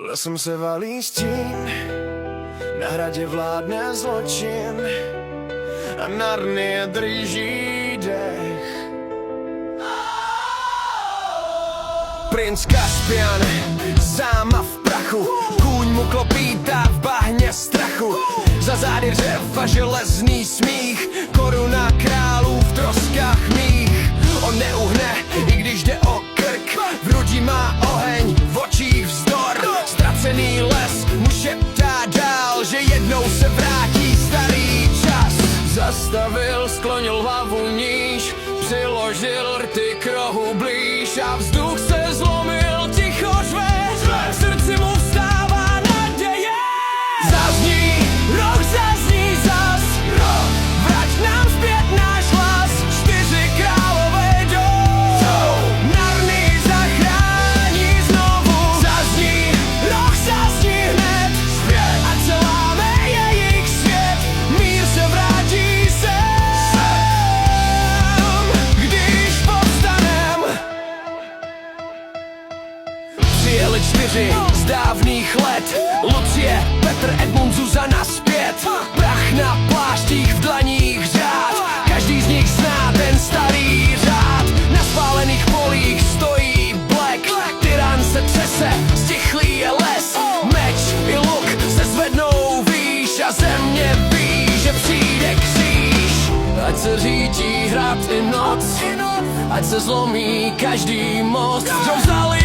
Lesem se valí stín, na hradě vládne zločin a Narnie drží dech. Princ Kaspian, sám v prachu, kůň mu klopítá v bahně strachu. Za zády řev a železný smích, koruna králů v troskách mých. On neuhne, i když jde o krk, v hrudi má oheň, v očích vzdor. Ztracený les mu šeptá dál, že jednou se vrátí starý čas. Zastavil, sklonil hlavu níž, přiložil rty k rohu blíž a vzduch se zlomil, ticho řve, v srdci mu vstává naděje. Zazní, rok zazní zas, vrať nám zpět náš hlas, 4 králové jdou, Narnii zachrání znovu. Zazní, rok zazní hned, ať se láme jejich svět, mír se vrátí sem, když povstanem. Přijeli 4 z dávných let, Lucie, Petr, Edmund, Zuzana zpět. Prach na pláštích, v dlaních řád, každý z nich zná ten starý řád. Na spálených polích stojí Black, tyran se třese, stichlý je les. Meč i luk se zvednou výš a země ví, že přijde kříž. Ať se řídí hrad i noc, ať se zlomí každý most, že vzali